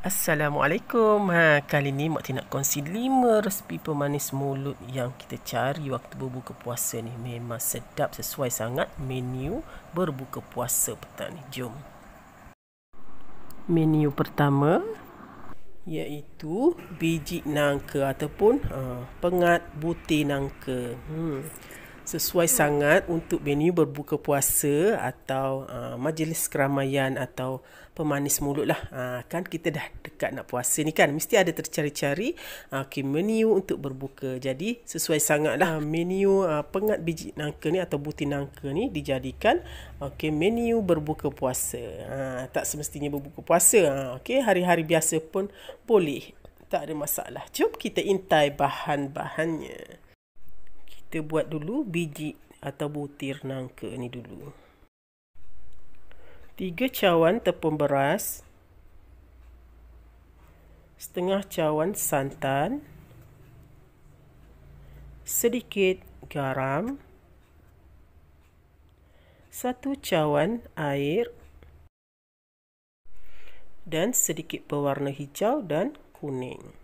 Assalamualaikum. Kali ni Mak Tin nak kongsi 5 resepi pemanis mulut yang kita cari waktu berbuka puasa ni. Memang sedap, sesuai sangat menu berbuka puasa petang ni. Jom. Menu pertama iaitu biji nangka ataupun pengat butir nangka. Sesuai sangat untuk menu berbuka puasa atau majlis keramaian atau pemanis mulut lah. Kan kita dah dekat nak puasa ni kan, mesti ada tercari-cari menu untuk berbuka. Jadi sesuai sangat lah menu pengat biji nangka ni atau butir nangka ni dijadikan menu berbuka puasa. Tak semestinya berbuka puasa. Hari-hari biasa pun boleh, tak ada masalah. Jom kita intai bahan-bahannya. Kita buat dulu biji atau butir nangka ni dulu. 3 cawan tepung beras, setengah cawan santan, sedikit garam, 1 cawan air dan sedikit pewarna hijau dan kuning.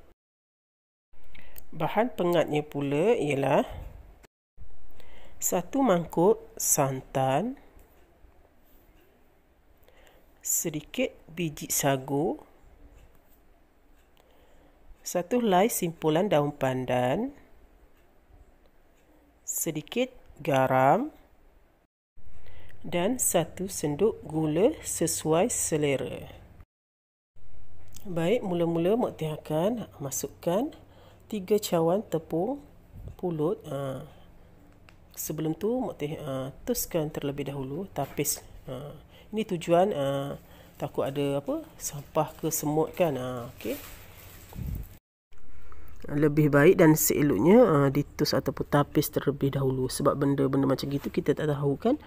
Bahan pengatnya pula ialah 1 mangkuk santan, sedikit biji sagu, 1 helai simpulan daun pandan, sedikit garam dan 1 sendok gula sesuai selera. Baik, mula-mula Mak Tin akan masukkan 3 cawan tepung pulut. Sebelum tu Mak Tin tuskan terlebih dahulu, tapis. Ini tujuan takut ada sampah ke semut kan. Lebih baik dan seeloknya ditus ataupun tapis terlebih dahulu, sebab benda-benda macam gitu kita tak tahu kan.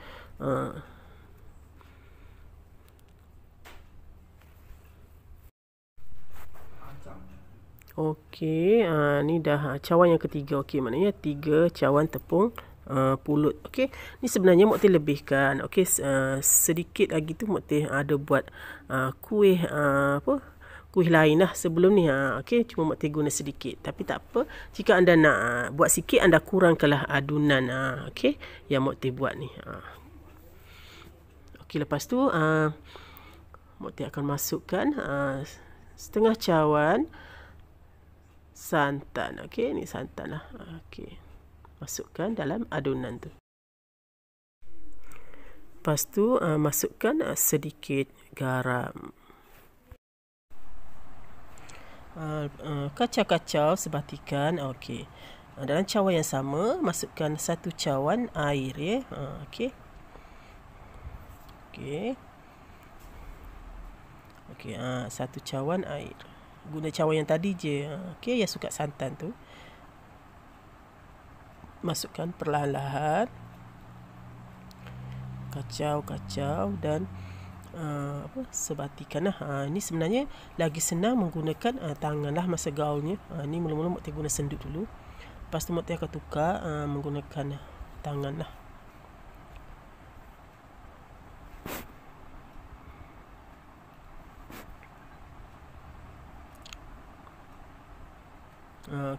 Ni dah cawan yang ketiga. Maknanya 3 cawan tepung pulut. Ni sebenarnya Mak Tin lebihkan. Sedikit lagi tu Mak Tin ada buat kuih kuih lain lah sebelum ni. Cuma Mak Tin guna sedikit. Tapi tak apa, jika anda nak buat sikit, anda kurangkanlah adunan yang Mak Tin buat ni. Lepas tu Mak Tin akan masukkan setengah cawan santan. Ni santan lah. Masukkan dalam adunan tu. Lepas tu masukkan sedikit garam. Kacau-kacau sebatikan. Dalam cawan yang sama masukkan 1 cawan air ya. Satu cawan air. Guna cawan yang tadi je. Yang suka santan tu. Masukkan perlahan-lahan. Kacau-kacau dan sebatikan lah. Ini sebenarnya lagi senang menggunakan tangan lah masa gaulnya. Ni mula-mula Mak Tin guna senduk dulu. Lepas tu Mak Tin akan tukar menggunakan tangan lah.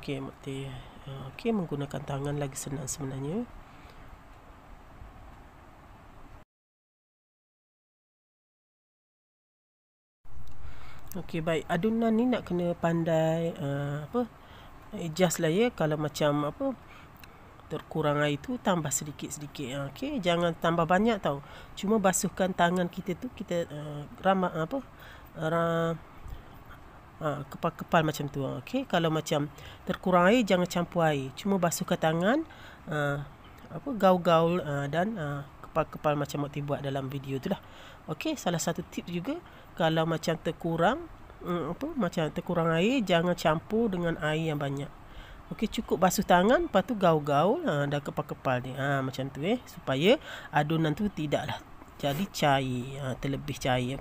Mak Tin menggunakan tangan lagi senang sebenarnya. Baik, adunan ni nak kena pandai adjust lah ya. Kalau macam terkurang air tu, tambah sedikit-sedikit. Jangan tambah banyak tau. Cuma basuhkan tangan kita tu, kita kepal-kepal macam tu. Kalau macam terkurang air, jangan campur air. Cuma basuhkan tangan, gaul-gaul dan kepal-kepal macam Mak Tin buat dalam video tu lah. Salah satu tip juga, kalau macam terkurang macam terkurang air, jangan campur dengan air yang banyak. Cukup basuh tangan, lepas tu gaul-gaul dan kepal-kepal dia. Macam tu supaya adunan tu tidaklah jadi cair, terlebih cair.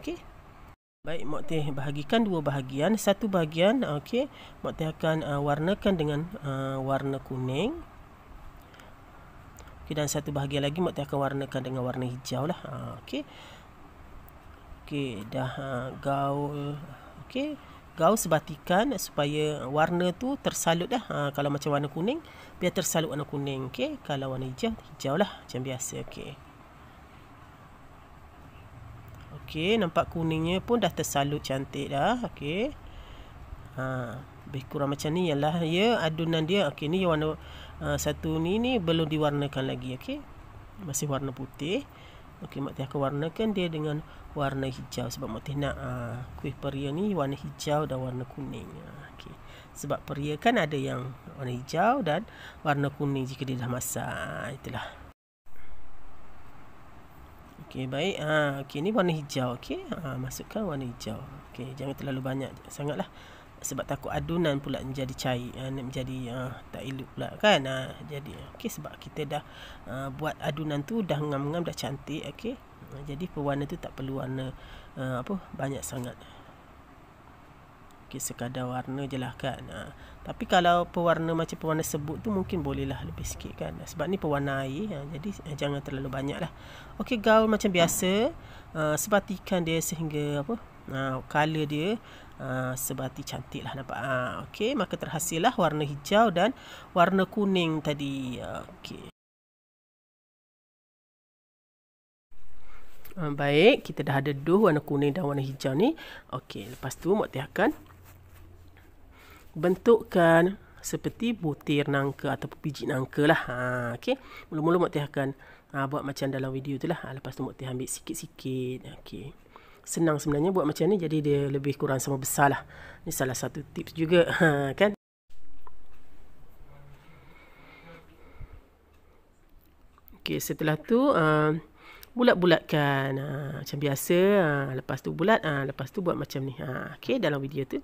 Baik, Mak Tin bahagikan 2 bahagian. Satu bahagian Mak Tin akan warnakan dengan warna kuning. Dan satu bahagian lagi Mak Tin akan warnakan dengan warna hijau lah. Okey, dah gaul. Okey, gaul sebatikan supaya warna tu tersalut dah. Kalau macam warna kuning, biar tersalut warna kuning. Okey, kalau warna hijau, hijau lah macam biasa. Okey. Okey, nampak kuningnya pun dah tersalut cantik dah. Okey. Lebih kurang macam ni ialah ya adunan dia. Okey, ni warna satu ni belum diwarnakan lagi. Okey. Masih warna putih. Okey, Mak Teh akan warnakan dia dengan warna hijau sebab Mak Teh nak kuih peria ni warna hijau dan warna kuning. Okey. Sebab peria kan ada yang warna hijau dan warna kuning jika dia dah masak. Itulah. Okey, baik. Okey, ni warna hijau. Okey. Masukkan warna hijau. Okey, jangan terlalu banyak sangatlah. Sebab takut adunan pula menjadi cair, menjadi tak elok pula kan. Jadi okey, sebab kita dah buat adunan tu dah ngam-ngam, dah cantik. Okey, jadi pewarna tu tak perlu warna banyak sangat. Okey, sekadar warna je lah kan. Tapi kalau pewarna macam pewarna sebut tu mungkin bolehlah lebih sikit kan, sebab ni pewarna air. Jadi jangan terlalu banyak lah. Okey, gaul macam biasa. Sebatikan dia sehingga color dia sebati cantik lah, nampak. Okey, maka terhasillah warna hijau dan warna kuning tadi. Okey. Baik, kita dah ada warna kuning dan warna hijau ni. Okey, lepas tu Mak Teh akan bentukkan seperti butir nangka ataupun biji nangka lah. Okey, mula-mula Mak Teh akan buat macam dalam video tu lah. Lepas tu Mak Teh ambil sikit-sikit. Okey. Senang sebenarnya buat macam ni, jadi dia lebih kurang sama besar lah. Ni salah satu tips juga kan. Okey, setelah tu bulat-bulatkan macam biasa. Lepas tu bulat, lepas tu buat macam ni. Okey, dalam video tu.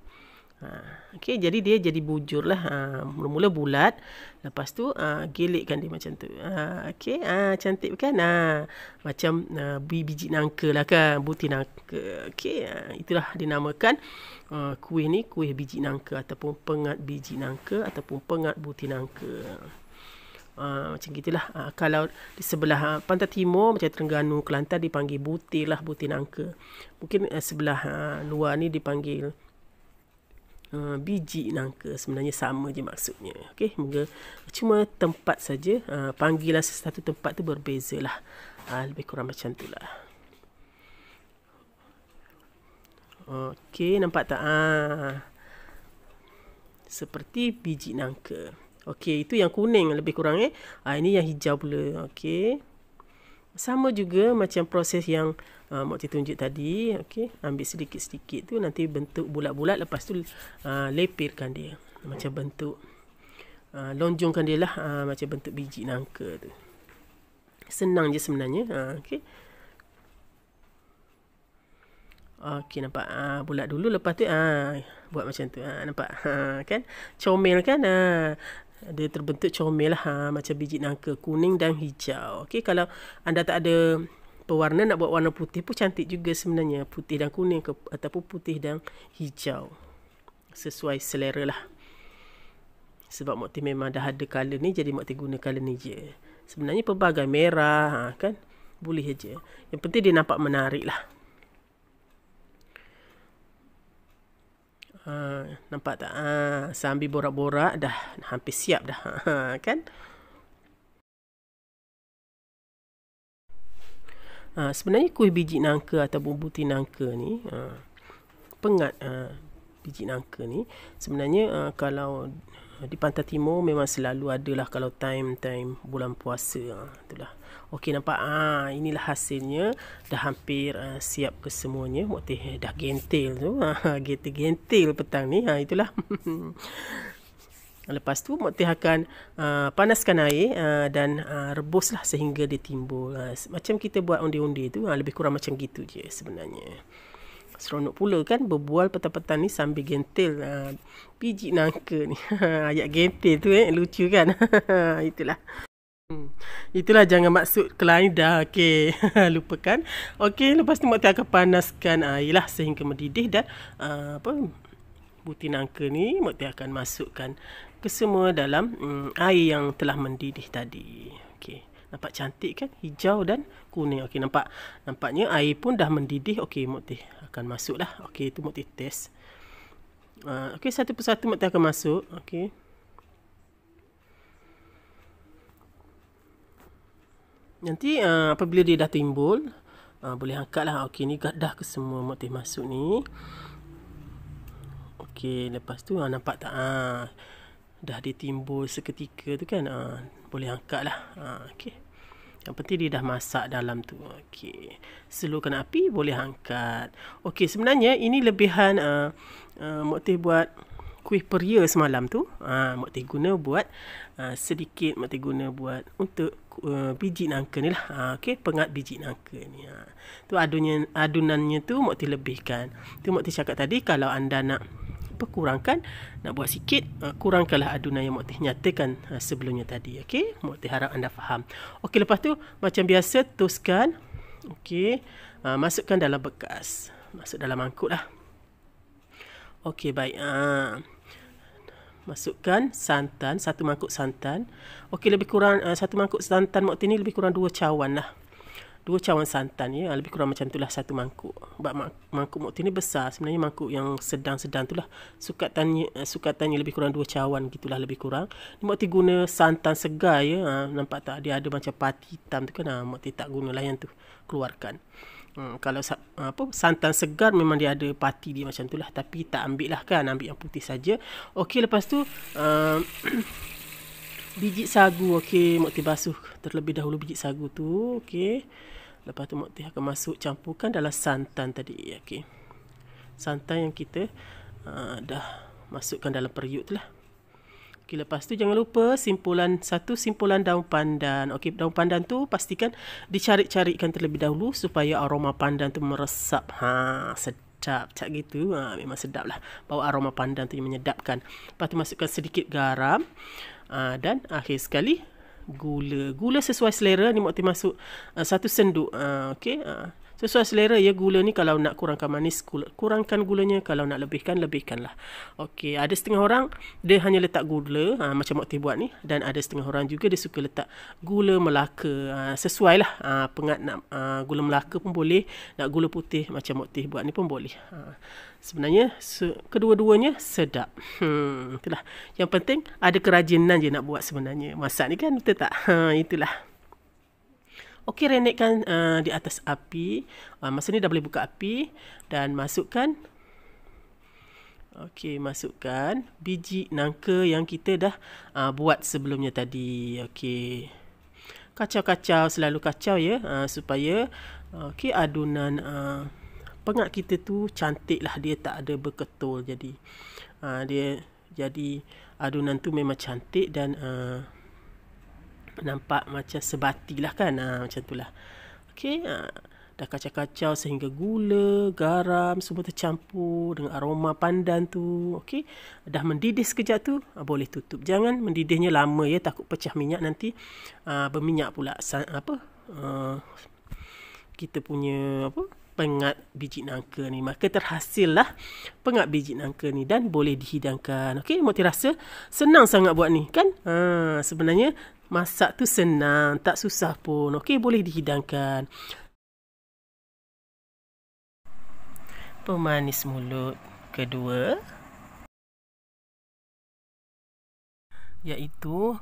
Okey, jadi dia jadi bujur lah. Mula-mula bulat, lepas tu gelikkan dia macam tu. Okey, cantik kan? Macam biji nangka lah kan, butir nangka. Okey, itulah dinamakan kuih ni, kuih biji nangka ataupun pengat biji nangka ataupun pengat butir nangka. Macam gitulah. Kalau di sebelah pantai timur macam Terengganu, Kelantan dipanggil butir lah, butir nangka. Mungkin sebelah luar ni dipanggil biji nangka. Sebenarnya sama je maksudnya. Okey, cuma tempat saja, panggilan satu tempat tu berbeza lah. Lebih kurang macam tu lah. Okey, nampak tak? Seperti biji nangka. Okey, itu yang kuning lebih kurang. Ini yang hijau pula. Okey, sama juga macam proses yang Mak Teh tunjuk tadi. Okey, ambil sedikit-sedikit tu, nanti bentuk bulat-bulat, lepas tu lepirkan dia macam bentuk lonjongkan dia lah, macam bentuk biji nangka tu. Senang je sebenarnya. Okey. Okey, nampak bulat dulu, lepas tu buat macam tu. Nampak kan? Comel kan? Dia terbentuk comel lah, macam biji nangka kuning dan hijau. Okey, kalau anda tak ada pewarna, nak buat warna putih pun cantik juga sebenarnya, putih dan kuning ataupun putih dan hijau, sesuai selera lah. Sebab Mak Teh memang dah ada color ni, jadi Mak Teh guna color ni je. Sebenarnya pelbagai merah kan boleh je, yang penting dia nampak menarik lah. Nampak tak? Sambil borak-borak dah hampir siap dah. Kan? Sebenarnya kuih biji nangka ataupun butir nangka ni, pengat biji nangka ni, sebenarnya kalau di pantai timur memang selalu ada lah kalau time bulan puasa. Itulah. Okey, nampak? Inilah hasilnya. Dah hampir siap ke semuanya. Mak Teh dah gentil tu. Gentil petang ni. Itulah. Lepas tu Mak Teh akan panaskan air dan rebuslah sehingga dia timbul. Macam kita buat undi-undi tu, lebih kurang macam gitu je sebenarnya. Seronok pula kan berbual petang-petang ni sambil gentil biji nangka ni. Ayat gentil tu lucu kan. Itulah. Itulah, jangan maksud ke lain dah. Okey, lupakan. Okey, lepas tu Mak Teh akan panaskan air lah sehingga mendidih, dan butir nangka ni Mak Teh akan masukkan ke semua dalam air yang telah mendidih tadi. Okey, nampak cantik kan? Hijau dan kuning. Okey, nampaknya air pun dah mendidih. Okey, Mak Teh akan masuk lah. Okey, itu Mak Teh test. Okey, satu persatu Mak Teh akan masuk. Okey. Nanti apabila dia dah timbul, boleh angkatlah. Okey, ni dah ke semua Mak Teh masuk ni. Okey, lepas tu nampak tak? Dah dia timbul seketika tu kan. Boleh angkatlah. Okey. Yang penting dia dah masak dalam tu. Okey. Slowkan api, boleh angkat. Okey, sebenarnya ini lebihan Mak Teh buat kuih peria semalam tu. Mak Teh guna buat sedikit Mak Teh guna buat untuk biji nangka ni lah. Okey, pengat biji nangka ni. Tu adunannya tu Mak Teh lebihkan. Tu Mak Teh cakap tadi, kalau anda nak kurangkan, nak buat sikit, kurangkanlah adunan yang Mak Teh nyatakan sebelumnya tadi. Okey, Mak Teh harap anda faham. Okey, lepas tu macam biasa toskan. Okey, masukkan dalam bekas. Masuk dalam mangkuk lah. Okey, baik. Masukkan santan, 1 mangkuk santan. Okey, lebih kurang 1 mangkuk santan Mak Teh ni lebih kurang 2 cawan lah. 2 cawan santan ya, lebih kurang macam itulah 1 mangkuk. Sebab mangkuk Mak Teh ni besar, sebenarnya mangkuk yang sedang-sedang itulah. Sukatannya lebih kurang 2 cawan gitulah lebih kurang. Ni Mak Teh guna santan segar ya. Nampak tak, dia ada macam pati hitam tu kan. Mak Teh tak gunalah yang tu, keluarkan. Kalau santan segar memang dia ada pati dia macam itulah, tapi tak ambil lah kan, ambil yang putih saja. Okey, lepas tu biji sagu. Okey, Mak Teh basuh terlebih dahulu biji sagu tu. Okey, lepas tu Mak Teh akan masuk campurkan dalam santan tadi. Okey, santan yang kita dah masukkan dalam periuk tu lah. Okey, lepas tu jangan lupa simpulan daun pandan. Okey, daun pandan tu pastikan dicarik-carikkan terlebih dahulu supaya aroma pandan tu meresap. Sedap macam gitu. Memang sedap lah. Bawa aroma pandan tu yang menyedapkan. Lepas tu masukkan sedikit garam. Dan akhir sekali gula. Gula sesuai selera ni Mak Teh masuk 1 senduk. Okey, sesuai selera ya. Gula ni kalau nak kurangkan manis, kurangkan gulanya. Kalau nak lebihkanlah. Okey, ada setengah orang dia hanya letak gula macam Mak Teh buat ni, dan ada setengah orang juga dia suka letak gula Melaka. Sesuai lah. Pengat nak gula Melaka pun boleh, nak gula putih macam Mak Teh buat ni pun boleh. Sebenarnya kedua-duanya sedap. Itulah. Yang penting ada kerajinan je nak buat sebenarnya. Masak ni kan, betul tak? Itulah. Okey, renekkan di atas api. Masa ni dah boleh buka api dan masukkan. Okey, masukkan biji nangka yang kita dah buat sebelumnya tadi. Okey. Kacau-kacau, selalu kacau ya, supaya okey, adunan pengat kita tu cantik lah. Dia tak ada berketul. Jadi adunan tu memang cantik dan nampak macam sebati lah kan. Macam tu lah. Okey, dah kacau-kacau sehingga gula, garam semua tercampur dengan aroma pandan tu. Okey, dah mendidih sekejap tu, boleh tutup. Jangan mendidihnya lama ya, takut pecah minyak nanti. Berminyak pula kita punya pengat biji nangka ni. Maka terhasillah pengat biji nangka ni dan boleh dihidangkan. Okey, Mak Teh rasa senang sangat buat ni kan. Sebenarnya masak tu senang, tak susah pun. Okey, boleh dihidangkan. Pemanis mulut kedua iaitu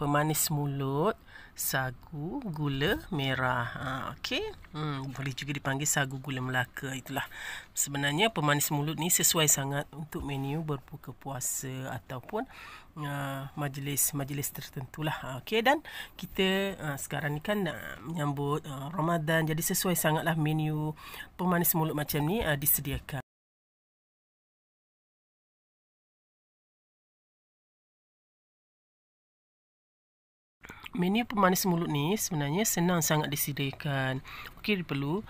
pemanis mulut sagu gula merah. Okey, boleh juga dipanggil sagu gula Melaka. Itulah. Sebenarnya pemanis mulut ni sesuai sangat untuk menu berbuka puasa ataupun majlis tertentulah. Okey, dan kita sekarang ni kan menyambut Ramadan, jadi sesuai sangatlah menu pemanis mulut macam ni disediakan. Menu pemanis mulut ni sebenarnya senang sangat disediakan. Okey, perlu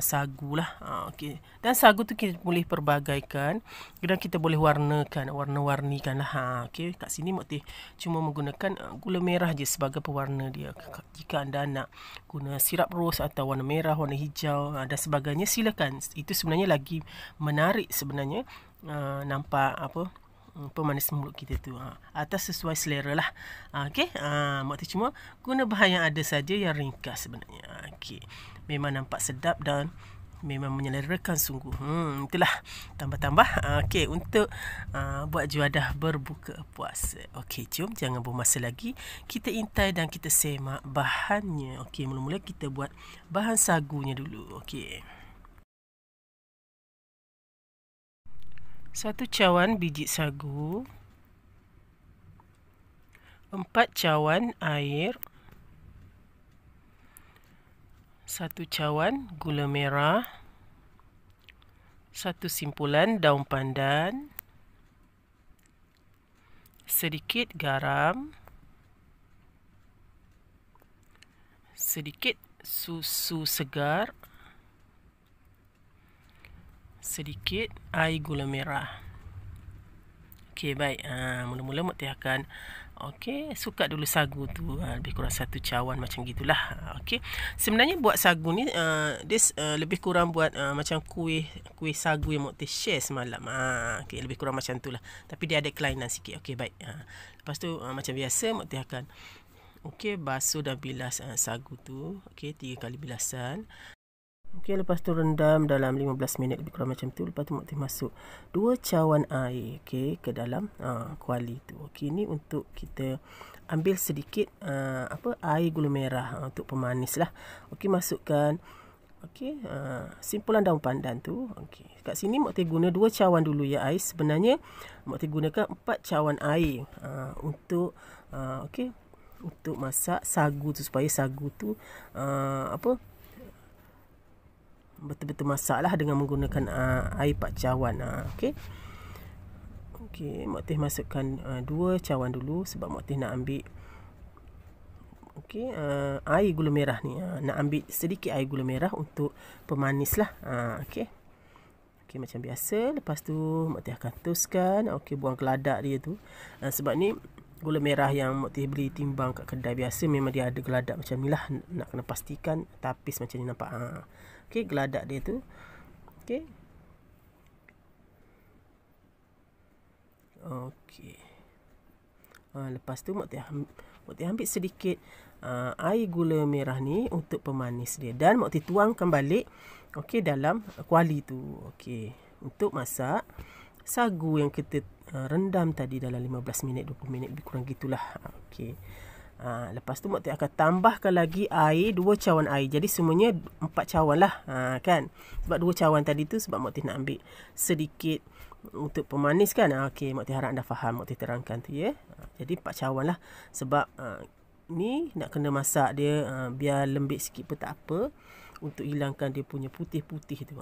sagu lah. Okey, dan sagu tu kita boleh perbagaikan dan kita boleh warna-warnikan lah. Okey, kat sini Mak Teh cuma menggunakan gula merah je sebagai pewarna dia. Jika anda nak guna sirap ros atau warna merah, warna hijau dan sebagainya, silakan. Itu sebenarnya lagi menarik sebenarnya. Nampak pemanis mulut kita tu. Atas sesuai selera lah. Okey, Mak Teh cuma guna bahan yang ada saja yang ringkas sebenarnya. Okey, memang nampak sedap dan Memang menyelerakan sungguh. Itulah tambah-tambah. Okey, untuk buat juadah berbuka puasa. Okey, jom jangan buang masa lagi. Kita intai dan kita semak bahannya. Okey, mula-mula kita buat bahan sagunya dulu. Okey. 1 cawan biji sagu, 4 cawan air, 1 cawan gula merah, 1 simpulan daun pandan, sedikit garam, sedikit susu segar, sedikit air gula merah. Okey, baik. Mula-mula Mak Teh akan sukat dulu sagu tu, lebih kurang 1 cawan macam gitulah. Okey. Sebenarnya buat sagu ni dia lebih kurang buat macam kuih sagu yang Mak Teh share semalam. Okey, lebih kurang macam tu lah. Tapi dia ada kelainan sikit. Okey, baik. Lepas tu macam biasa Mak Teh akan basuh dan bilas sagu tu. Okey, 3 kali bilasan. Okey, lepas tu rendam dalam 15 minit lebih kurang macam tu. Lepas tu Mak Teh masuk 2 cawan air ke dalam kuali tu. Okey, ni untuk kita ambil sedikit air gula merah untuk pemanis lah. Okey, masukkan simpulan daun pandan tu. Okey, kat sini Mak Teh guna 2 cawan dulu ya air. Sebenarnya Mak Teh gunakan 4 cawan air untuk untuk masak sagu tu, supaya sagu tu betul-betul masak lah dengan menggunakan air 4 cawan. Okey, Mak Teh masukkan 2 cawan dulu sebab Mak Teh nak ambil air gula merah ni. Nak ambil sedikit air gula merah untuk pemanis lah. Okey, macam biasa. Lepas tu Mak Teh akan toskan. Buang geladak dia tu. Sebab ni gula merah yang Mak Teh beli timbang kat kedai biasa, memang dia ada geladak macam ni lah. Nak kena pastikan tapis macam ni nampak. Geladak dia tu. Lepas tu Mak Teh ambil sedikit air gula merah ni untuk pemanis dia. Dan Mak Teh tuangkan balik dalam kuali tu. Untuk masak sagu yang kita rendam tadi dalam 15 minit, 20 minit lebih kurang gitulah. Lepas tu Mak Teh akan tambahkan lagi air, 2 cawan air. Jadi semuanya 4 cawan lah. Kan? Sebab 2 cawan tadi tu sebab Mak Teh nak ambil sedikit untuk pemanis kan. Mak Teh harap anda faham. Mak Teh terangkan tu ya. Jadi 4 cawan lah. Sebab ni nak kena masak dia biar lembik sikit pun tak apa. Untuk hilangkan dia punya putih-putih tu.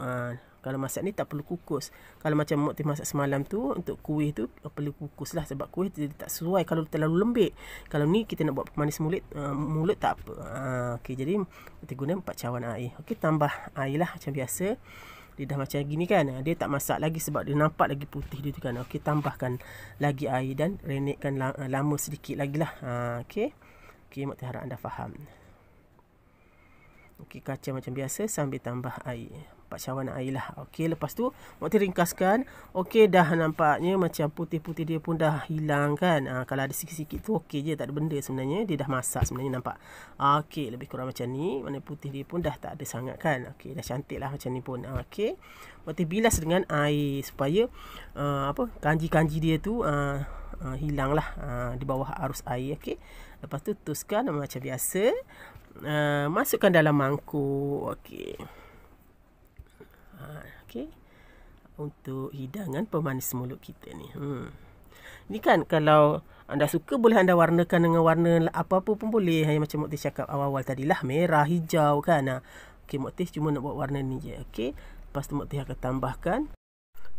Kalau masak ni tak perlu kukus. Kalau macam Mak Teh masak semalam tu, untuk kuih tu perlu kukus lah. Sebab kuih tu tak sesuai kalau terlalu lembik. Kalau ni kita nak buat pemanis mulut tak apa. Jadi Mak Teh guna 4 cawan air. Tambah air lah macam biasa. Dia dah macam gini kan. Dia tak masak lagi sebab dia nampak lagi putih dia tu kan. Tambahkan lagi air dan renekkan lama sedikit lagi lah. Mak Teh harap anda faham. Kacau macam biasa sambil tambah air. 4 cawan air lah. Lepas tu Mak Teh ringkaskan. Dah nampaknya macam putih-putih dia pun dah hilang kan. Kalau ada sikit-sikit tu je, tak ada benda sebenarnya. Dia dah masak sebenarnya, nampak. Lebih kurang macam ni. Mana putih dia pun dah tak ada sangat kan. Dah cantik lah macam ni pun. Mak Teh bilas dengan air supaya kanji-kanji dia tu hilang lah di bawah arus air. Lepas tu tuskan macam biasa. Masukkan dalam mangkuk. Untuk hidangan pemanis mulut kita ni. Ni kan kalau anda suka boleh anda warnakan dengan warna apa-apa pun boleh. Macam Mak Teh cakap awal-awal tadilah, merah, hijau kan. Mak Teh cuma nak buat warna ni je. Lepas tu Mak Teh akan tambahkan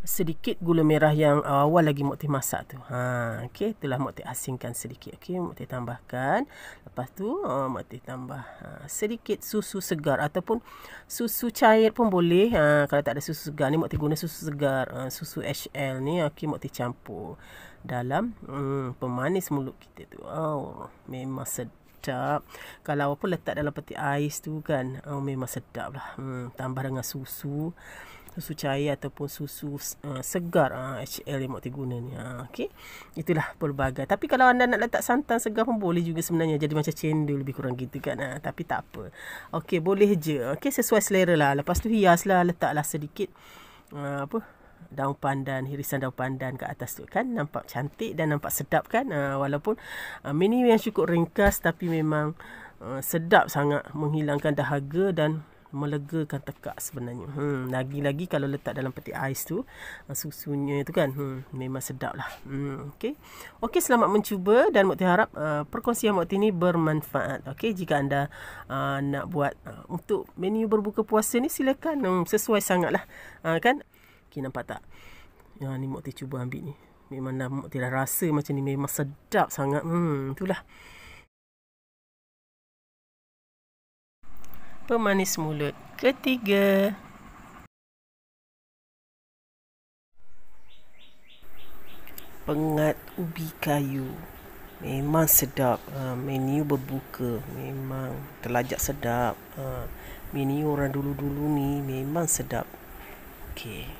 sedikit gula merah yang awal lagi Mak Teh masak tu. Itulah Mak Teh asingkan sedikit. Mak Teh tambahkan. Lepas tu Mak Teh tambah sedikit susu segar ataupun susu cair pun boleh. Kalau tak ada susu segar ni, Mak Teh guna susu segar. Susu HL ni Mak Teh campur dalam pemanis mulut kita tu. Memang sedap. Kalau apa letak dalam peti ais tu kan, memang sedap lah. Tambah dengan susu. susu cair ataupun susu segar HL yang Mak guna ni. Okey. Itulah pelbagai. Tapi kalau anda nak letak santan segar pun boleh juga sebenarnya, jadi macam cendol lebih kurang gitu kan. Tapi tak apa. Okey, boleh je. Okey, sesuai selera lah. Lepas tu hiaslah, letaklah sedikit daun pandan, irisan daun pandan kat atas tu kan. Nampak cantik dan nampak sedap kan. Walaupun menu yang cukup ringkas tapi memang sedap sangat, menghilangkan dahaga dan melegakan tekak sebenarnya. Lagi-lagi kalau letak dalam peti ais tu, susunya tu kan, memang sedap lah. Okey, selamat mencuba dan Mak harap perkongsian Mak ni bermanfaat. Okey, jika anda nak buat untuk menu berbuka puasa ni, silakan, sesuai sangatlah kan. Okey, nampak tak? Ni Mak cuba ambil ni. Memang Mak dah rasa macam ni, memang sedap sangat. Itulah. Pemanis mulut ketiga. Pengat ubi kayu. Memang sedap. Menu berbuka memang terlajak sedap. Menu orang dulu-dulu ni memang sedap. Okey.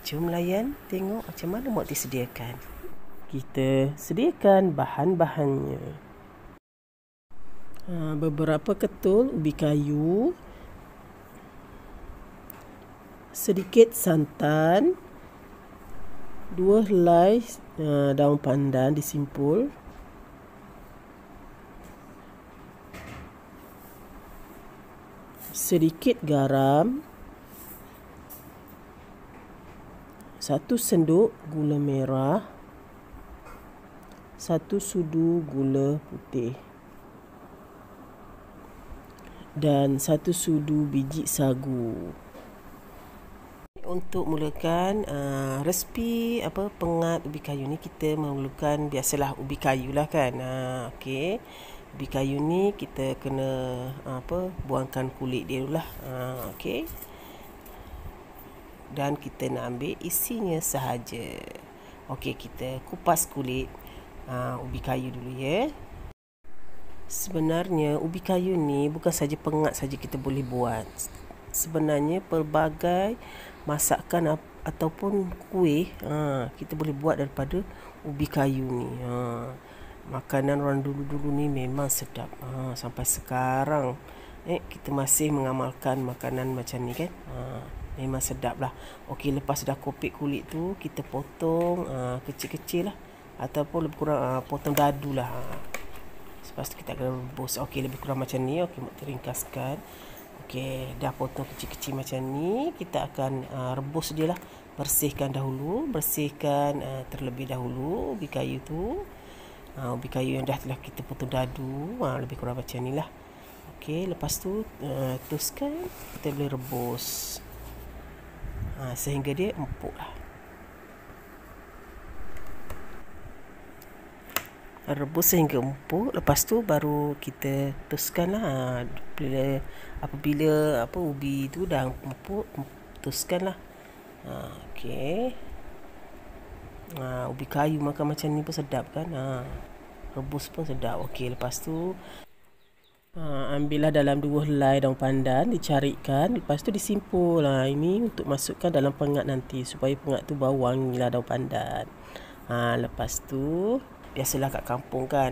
Jom layan tengok macam mana Mak sediakan. Kita sediakan bahan-bahannya. Beberapa ketul ubi kayu, sedikit santan, 2 helai daun pandan disimpul, sedikit garam, 1 sendok gula merah, 1 sudu gula putih, dan 1 sudu biji sagu. Untuk mulakan resipi pengat ubi kayu ni, kita memerlukan biasalah ubi kayu lah kan. Okey. Ubi kayu ni kita kena buangkan kulit dia dulu lah. Okey. Dan kita nak ambil isinya sahaja. Okey, kita kupas kulit ubi kayu dulu ya. Sebenarnya ubi kayu ni bukan saja pengat saja kita boleh buat. Sebenarnya pelbagai masakan ataupun kuih kita boleh buat daripada ubi kayu ni. Makanan orang dulu-dulu ni memang sedap. Sampai sekarang kita masih mengamalkan makanan macam ni kan. Memang sedap lah. Okey, lepas dah kopek kulit tu, kita potong kecil-kecil lah, ataupun lebih kurang potong dadu lah. Lepas tu kita akan rebus. Okey, lebih kurang macam ni. Okey, Mak ringkaskan. Okey, dah potong kecil-kecil macam ni, kita akan rebus dia lah. Bersihkan terlebih dahulu ubi kayu tu. Ubi kayu yang dah telah kita potong dadu, lebih kurang macam ni lah. Okey, lepas tu tuskan, kita boleh rebus sehingga dia empuk lah. Rebus sehingga empuk. Lepas tu baru kita tuskan lah. Apabila ubi tu dah empuk, tuskan lah. Okey. Ubi kayu makan macam ni pun sedap kan. Rebus pun sedap. Okey, lepas tu ambillah dalam 2 helai daun pandan, dicarikan. Lepas tu disimpul. Ini untuk masukkan dalam pengat nanti, supaya pengat tu bau wangi lah daun pandan. Lepas tu biasalah kat kampung kan.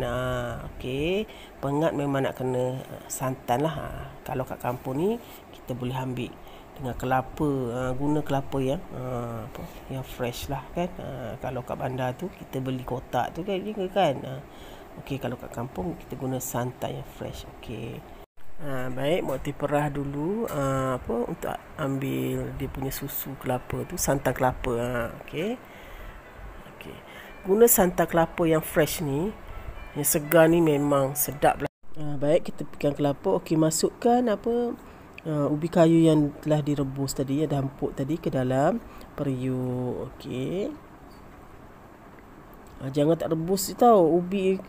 Okey, pengat memang nak kena santan lah. Kalau kat kampung ni kita boleh ambil dengan kelapa, guna kelapa yang fresh lah kan. Kalau kat bandar tu kita beli kotak tu kan juga kan. Okey, kalau kat kampung kita guna santan yang fresh. Okey. Baik, Mak perah dulu untuk ambil dia punya susu kelapa tu, santan kelapa. Okey. Guna santan kelapa yang fresh ni, yang segar ni memang sedap lah. Baik, kita pegang kelapa. Okey, masukkan ubi kayu yang telah direbus tadi, yang dah empuk tadi, ke dalam periuk. Okey. Jangan tak rebus tau ubi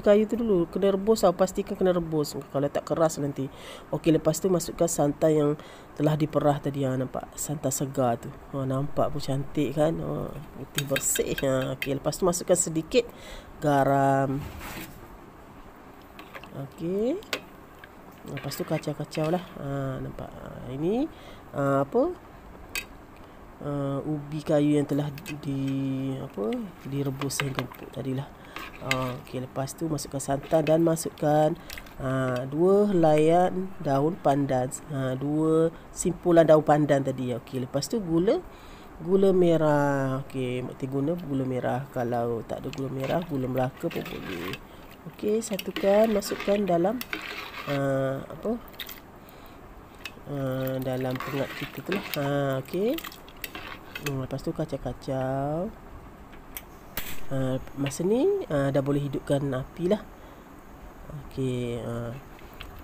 kayu tu dulu, kena rebus tau, pastikan kena rebus, kalau tak keras nanti. Okey, lepas tu masukkan santan yang telah diperah tadi. Nampak santan segar tu, nampak pun cantik kan, putih bersih. Okey, lepas tu masukkan sedikit garam. Okey, lepas tu kacau-kacau lah. Nampak ini ubi kayu yang telah direbus sehingga empuk tadilah. Okey, lepas tu masukkan santan dan masukkan 2 helaian daun pandan, 2 simpulan daun pandan tadi. Okey, lepas tu gula merah. Okey, Mak Teh guna gula merah. Kalau tak ada gula merah, gula Melaka pun boleh. Okey, satukan, masukkan dalam dalam pengat kita tu lah. Okey. Lepas tu kacau-kacau. Masa ni dah boleh hidupkan api lah. Okey,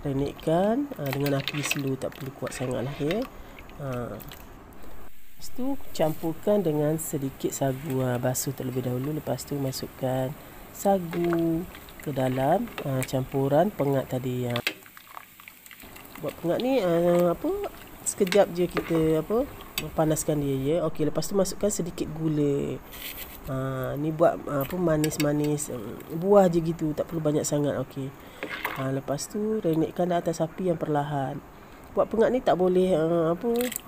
renikkan dengan api slow, tak perlu kuat sangat lah ya. Lepas tu campurkan dengan sedikit sagu, basuh terlebih dahulu. Lepas tu masukkan sagu ke dalam campuran pengat tadi. Buat pengat ni sekejap je kita panaskan dia ya. Okey, lepas tu masukkan sedikit gula. Ni buat manis-manis buah je gitu, tak perlu banyak sangat. Okey. Lepas tu renikkan di atas api yang perlahan. Buat pengat ni tak boleh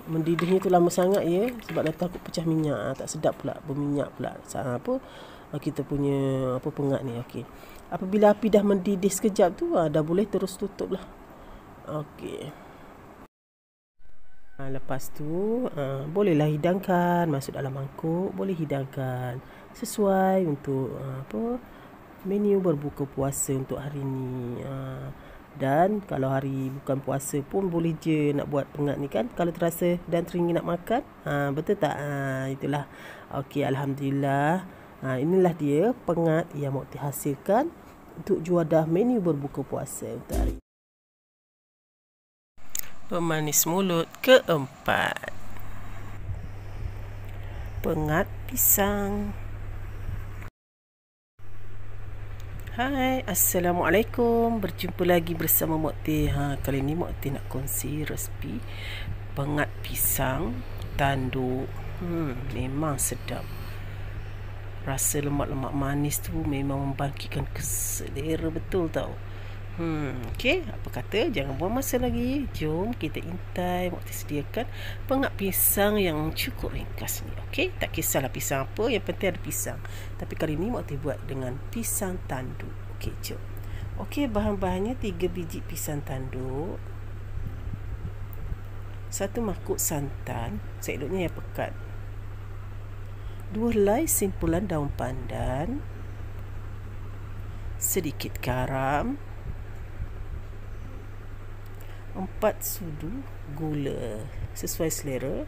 mendidihnya tu lama sangat ya, sebab dah takut pecah minyak, tak sedap pula, berminyak pula kita punya pengat ni. Okey. Apabila api dah mendidih sekejap tu, dah boleh terus tutup lah. Okey. Lepas tu bolehlah hidangkan, masuk dalam mangkuk, boleh hidangkan sesuai untuk menu berbuka puasa untuk hari ni. Dan kalau hari bukan puasa pun boleh je nak buat pengat ni kan, kalau terasa dan teringin nak makan. Betul tak? Itulah. Okey, alhamdulillah. Inilah dia pengat yang Mak Teh hasilkan untuk juadah menu berbuka puasa untuk hari. Pemanis mulut keempat, pengat pisang. Hai, Assalamualaikum. Berjumpa lagi bersama Mak Teh. Kali ni Mak Teh nak kongsi resipi pengat pisang tanduk. Memang sedap. Rasa lemak-lemak manis tu memang membangkitkan selera betul tau. Okey, apa kata jangan buang masa lagi. Jom kita intai Mak Teh sediakan pengat pisang yang cukup ringkas ni. Okey, tak kisahlah pisang apa, yang penting ada pisang. Tapi kali ni Mak Teh buat dengan pisang tanduk. Okey, jom. Okey, bahan-bahannya 3 biji pisang tanduk, 1 mangkuk santan, seeloknya yang pekat, 2 helai simpulan daun pandan, sedikit garam, 4 sudu gula sesuai selera.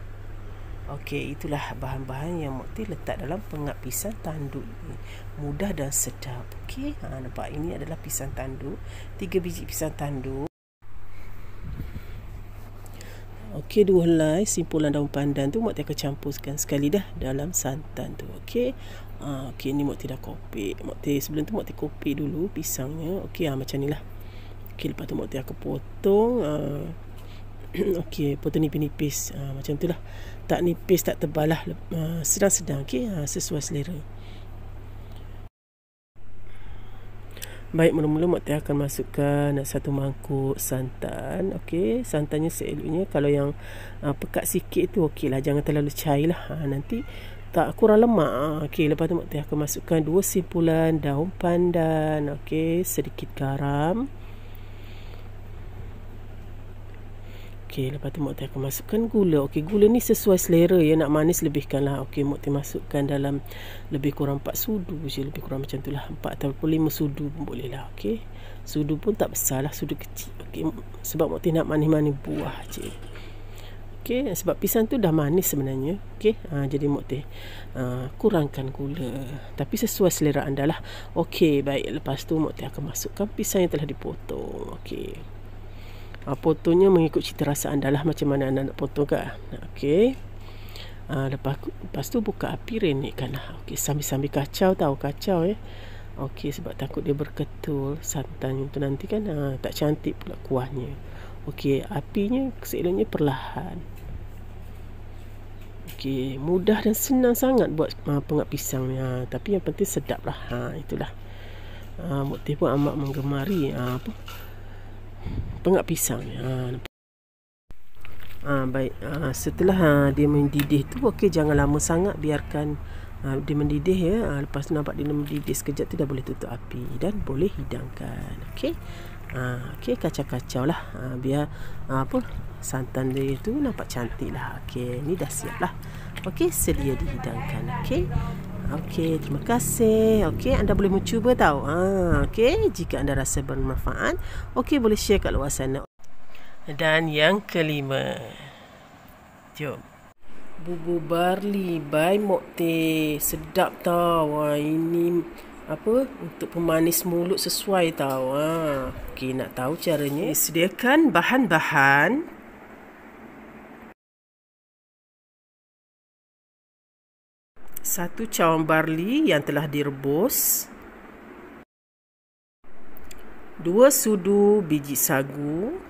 Okey, itulah bahan-bahan yang Mak Teh letak dalam pengat pisang tanduk ni. Mudah dan sedap. Okey, nampak ini adalah pisang tanduk, 3 biji pisang tanduk. Okey, 2 helai simpulan daun pandan tu Mak Teh akan campurkan sekali dah dalam santan tu. Okey. Okey, ni Mak Teh dah kopek. Sebelum tu Mak Teh kopek dulu pisangnya. Okey, macam ni lah. Okey, lepas tu Mak Teh akan potong. Okey, potong nipis-nipis. Macam tu lah. Tak nipis, tak tebal lah. Sedang-sedang. Okey, sesuai selera. Baik, mula-mula Mak Teh akan masukkan 1 mangkuk santan. Okey, santannya seeloknya kalau yang pekat sikit tu okey lah, jangan terlalu cair lah. Nanti tak kurang lemak. Okey, lepas tu Mak Teh akan masukkan 2 simpulan daun pandan. Okey, sedikit garam. Okey, lepas tu Mak Teh akan masukkan gula. Okey, gula ni sesuai selera ya, nak manis lebihkanlah. Okey, Mak Teh masukkan dalam lebih kurang 4 sudu je, lebih kurang macam tu lah, 4 ataupun 5 sudu pun boleh lah. Okey, sudu pun tak besar lah, sudu kecil. Okey, sebab Mak Teh nak manis-manis buah je. Okey, sebab pisang tu dah manis sebenarnya. Okey, jadi Mak Teh kurangkan gula, tapi sesuai selera anda lah. Okey, baik, lepas tu Mak Teh akan masukkan pisang yang telah dipotong. Okey, potongnya mengikut cita rasa anda lah, macam mana anda nak potong kan. Okey, lepas tu buka api, renikkan lah. Okey, sambil-sambil kacau okey, sebab takut dia berketul santan tu nanti kan tak cantik pula kuahnya. Okey, apinya seeloknya perlahan. Okey, mudah dan senang sangat buat pengat pisang ni. Tapi yang penting sedap lah. Itulah. Mak Teh pun amat menggemari pengat pisang ni. Baik. Setelah dia mendidih tu, okey, jangan lama sangat, biarkan dia mendidih ya. Lepas tu nampak dia mendidih sekejap tu dah boleh tutup api dan boleh hidangkan. Okey. Okey, kacau-kacau lah. Biar santan dia tu nampak cantik lah. Okey, ni dah siap lah. Okey, sedia dihidangkan. Okey. Okey, terima kasih. Okey, anda boleh mencuba tau. Okey, jika anda rasa bermanfaat, okey, boleh share kat luar sana. Dan yang kelima, jom. Bubur barley by Mokte. Sedap tau. Ini untuk pemanis mulut sesuai tau. Okey, nak tahu caranya? Sediakan bahan-bahan. Satu cawan barley yang telah direbus. 2 sudu biji sagu.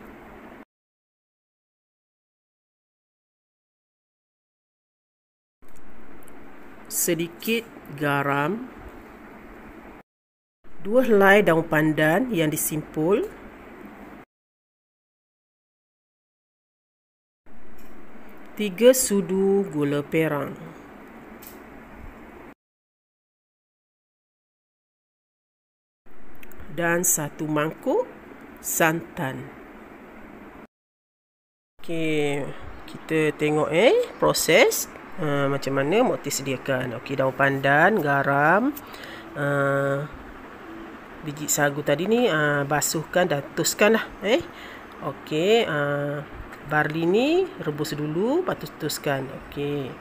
Sedikit garam. 2 helai daun pandan yang disimpul. 3 sudu gula perang. Dan 1 mangkuk santan. Okey, kita tengok proses macam mana Mokte sediakan. Okey, daun pandan, garam, biji sagu tadi ni basuhkan dan tuskan lah. Okey, barley ni rebus dulu, lepas tu tuskan. Okey.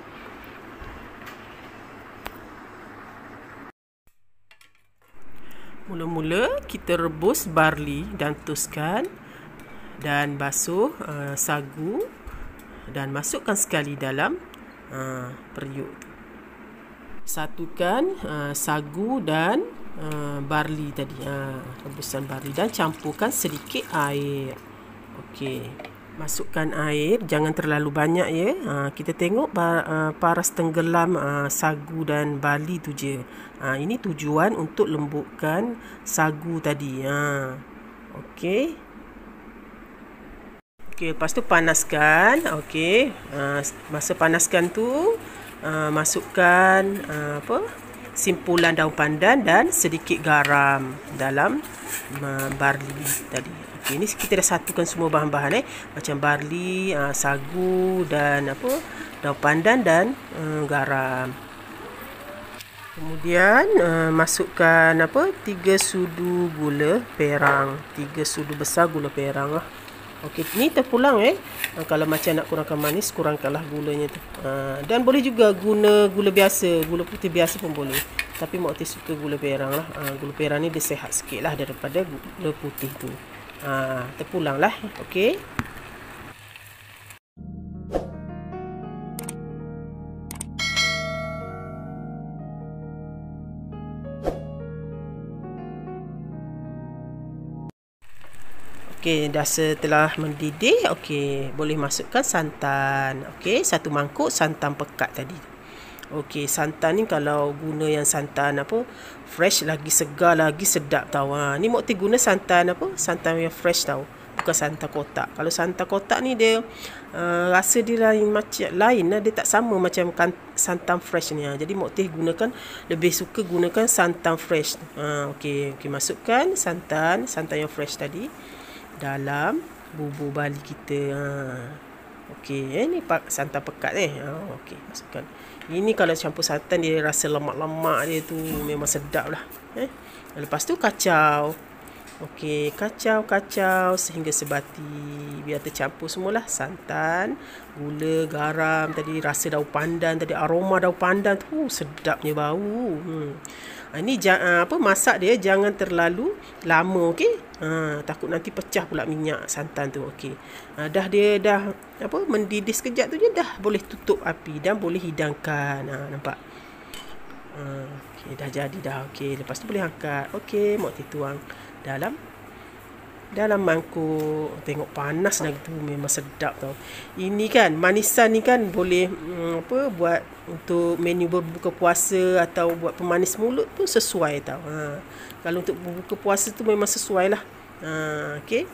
Mula-mula kita rebus barley dan tuskan dan basuh sagu dan masukkan sekali dalam periuk. Satukan sagu dan barley tadi, rebusan barley, dan campurkan sedikit air. Okey, masukkan air, jangan terlalu banyak ya. Kita tengok paras tenggelam sagu dan barley tu je. Ini tujuan untuk lembutkan sagu tadi. Okey. Okey, lepas tu panaskan. Okey. Masa panaskan tu masukkan simpulan daun pandan dan sedikit garam dalam barley tadi. Okey, ini kita dah satukan semua bahan-bahan macam barley, sagu dan daun pandan dan garam. Kemudian masukkan 3 sudu gula perang. 3 sudu besar gula perang lah. Okey, ni terpulang kalau macam nak kurangkan manis, kurangkanlah gulanya tu. Dan boleh juga guna gula biasa, gula putih biasa pun boleh. Tapi Mokte suka gula perang lah. Gula perang ni dia sihat sikit lah daripada gula putih tu. Terpulang lah. Okey. Okey, dah setelah mendidih, okey, boleh masukkan santan. Okey, 1 mangkuk santan pekat tadi. Okey, santan ni kalau guna yang santan fresh, lagi segar, lagi sedap tau. Ni Mokte guna santan santan yang fresh tau, bukan santan kotak. Kalau santan kotak ni dia rasa dia lain lah, dia tak sama macam santan fresh ni. Jadi Mokte lebih suka gunakan santan fresh. Okey, masukkan santan yang fresh tadi dalam bubur barley kita. Okey, ni santan pekat okey, masukkan. Ini kalau campur santan dia rasa lemak-lemak dia tu memang sedap lah. Lepas tu kacau. Okey, kacau sehingga sebati, biar tercampur semualah santan, gula, garam tadi, rasa daun pandan tadi, aroma daun pandan tu sedapnya bau. Ini masak dia jangan terlalu lama, okey. Takut nanti pecah pula minyak santan tu. Okey. Dia dah mendidih sekejap tu je dah boleh tutup api dan boleh hidangkan. Nampak? Okey, dah jadi dah. Okey, lepas tu boleh angkat. Okey, Mokte tuang dalam mangkuk. Tengok panas dah tu, memang sedap tau. Ini kan manisan ni kan boleh buat untuk menu berbuka puasa atau buat pemanis mulut tu sesuai tau. Kalau untuk berbuka puasa tu memang sesuai lah. Okey.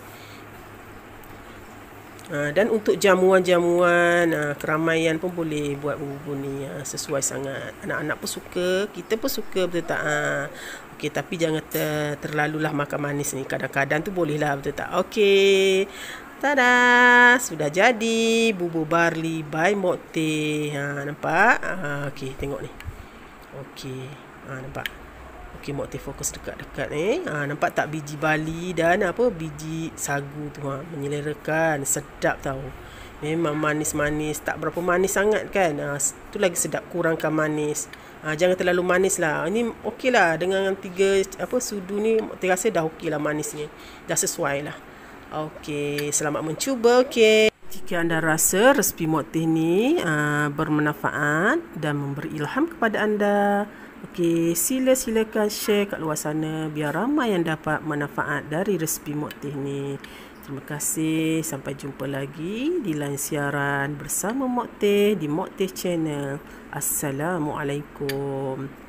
Dan untuk jamuan-jamuan keramaian pun boleh buat bubur ni, sesuai sangat. Anak-anak pun suka, kita pun suka, betul tak? Okey, tapi jangan terlalulah makan manis ni. Kadang-kadang tu boleh lah, betul tak? Okey. Tada! Sudah jadi bubur barley by Mok Teh. Nampak? Okey, tengok ni. Okey. Nampak? Okey, Mok Teh fokus dekat-dekat ni. Nampak tak biji barley dan biji sagu tu, menyelerakan, sedap tau. Memang manis-manis, tak berapa manis sangat kan. Tu lagi sedap, kurangkan manis. Jangan terlalu manis lah. Ini okey lah dengan 3 sudu ni. Mok Teh rasa dah okey lah manisnya. Dah sesuai lah. Okey, selamat mencuba. Okey. Jika anda rasa resepi Mok Teh ni bermanfaat dan memberi ilham kepada anda, okey, silakan share kat luar sana biar ramai yang dapat manfaat dari resepi Mok Teh ni. Terima kasih. Sampai jumpa lagi di lain siaran bersama Mok Teh di Mok Teh Channel. Assalamualaikum.